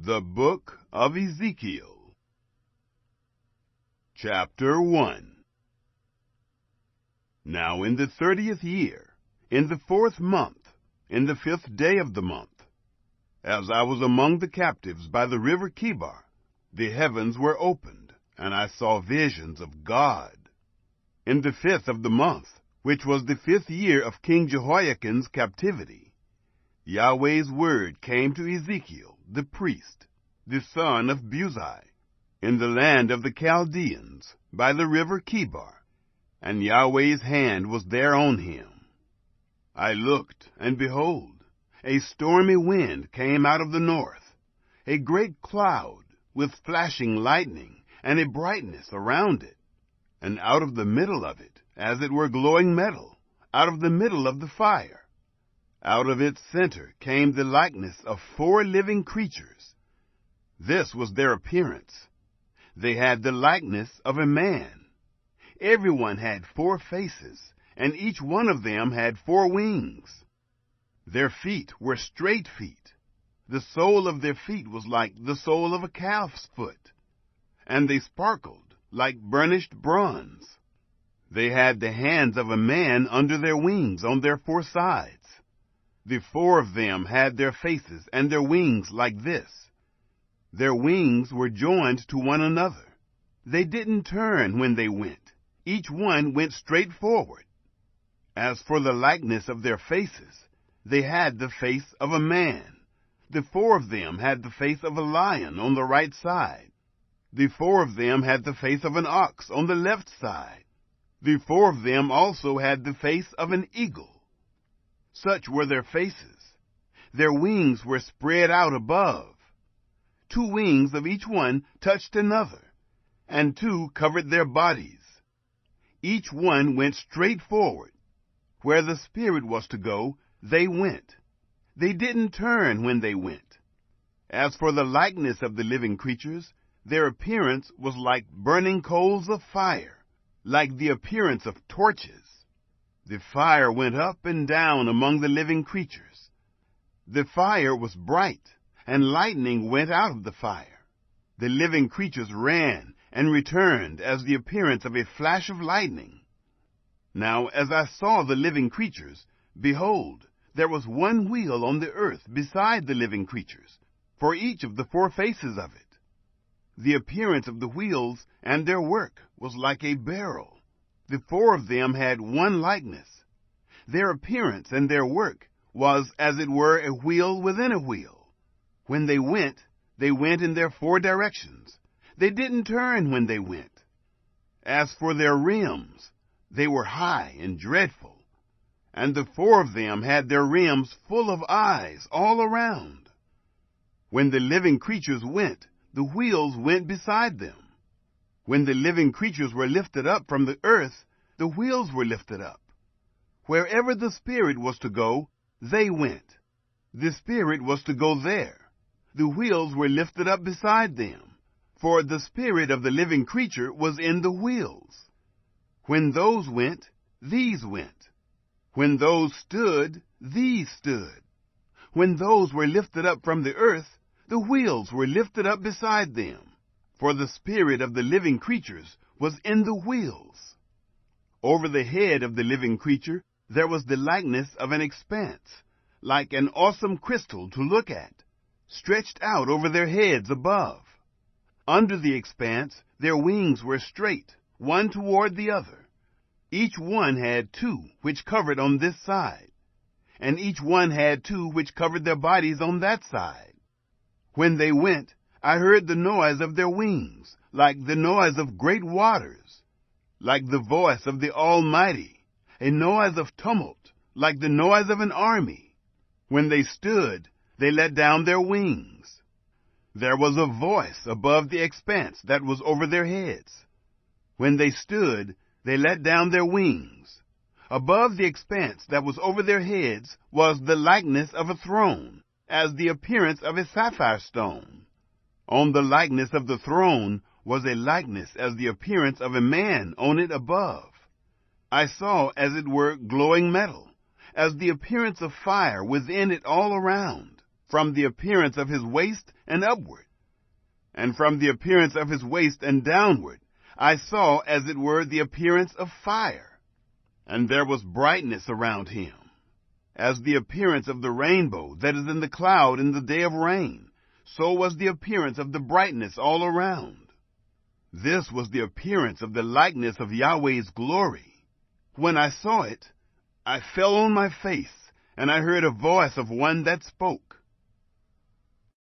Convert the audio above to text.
The Book of Ezekiel. Chapter 1. Now in the 30th year, in the 4th month, in the 5th day of the month, as I was among the captives by the river Chebar, the heavens were opened, and I saw visions of God. In the 5th of the month, which was the 5th year of King Jehoiachin's captivity, Yahweh's word came to Ezekiel, the priest, the son of Buzi, in the land of the Chaldeans, by the river Chebar, and Yahweh's hand was there on him. I looked, and behold, a stormy wind came out of the north, a great cloud, with flashing lightning, and a brightness around it, and out of the middle of it, as it were glowing metal, out of the middle of the fire. Out of its center came the likeness of 4 living creatures. This was their appearance. They had the likeness of a man. Everyone had 4 faces, and each one of them had 4 wings. Their feet were straight feet. The sole of their feet was like the sole of a calf's foot, and they sparkled like burnished bronze. They had the hands of a man under their wings on their 4 sides. The 4 of them had their faces and their wings like this. Their wings were joined to one another. They didn't turn when they went. Each one went straight forward. As for the likeness of their faces, they had the face of a man. The 4 of them had the face of a lion on the right side. The 4 of them had the face of an ox on the left side. The 4 of them also had the face of an eagle. Such were their faces. Their wings were spread out above. 2 wings of each one touched another, and 2 covered their bodies. Each one went straight forward. Where the Spirit was to go, they went. They didn't turn when they went. As for the likeness of the living creatures, their appearance was like burning coals of fire, like the appearance of torches. The fire went up and down among the living creatures. The fire was bright, and lightning went out of the fire. The living creatures ran and returned as the appearance of a flash of lightning. Now as I saw the living creatures, behold, there was one wheel on the earth beside the living creatures, for each of the 4 faces of it. The appearance of the wheels and their work was like a barrel. The 4 of them had one likeness. Their appearance and their work was as it were a wheel within a wheel. When they went in their 4 directions. They didn't turn when they went. As for their rims, they were high and dreadful, and the 4 of them had their rims full of eyes all around. When the living creatures went, the wheels went beside them. When the living creatures were lifted up from the earth, the wheels were lifted up. Wherever the Spirit was to go, they went. The Spirit was to go there. The wheels were lifted up beside them, for the Spirit of the living creature was in the wheels. When those went, these went. When those stood, these stood. When those were lifted up from the earth, the wheels were lifted up beside them. For the Spirit of the living creatures was in the wheels. Over the head of the living creature there was the likeness of an expanse, like an awesome crystal to look at, stretched out over their heads above. Under the expanse their wings were straight, one toward the other. Each one had 2 which covered on this side, and each one had 2 which covered their bodies on that side. When they went, I heard the noise of their wings, like the noise of great waters, like the voice of the Almighty, a noise of tumult, like the noise of an army. When they stood, they let down their wings. There was a voice above the expanse that was over their heads. When they stood, they let down their wings. Above the expanse that was over their heads was the likeness of a throne, as the appearance of a sapphire stone. On the likeness of the throne was a likeness as the appearance of a man on it above. I saw as it were glowing metal, as the appearance of fire within it all around. from the appearance of his waist and upward. And from the appearance of his waist and downward, I saw as it were the appearance of fire. And there was brightness around him, as the appearance of the rainbow that is in the cloud in the day of rain. So was the appearance of the brightness all around. This was the appearance of the likeness of Yahweh's glory. When I saw it, I fell on my face, and I heard a voice of one that spoke.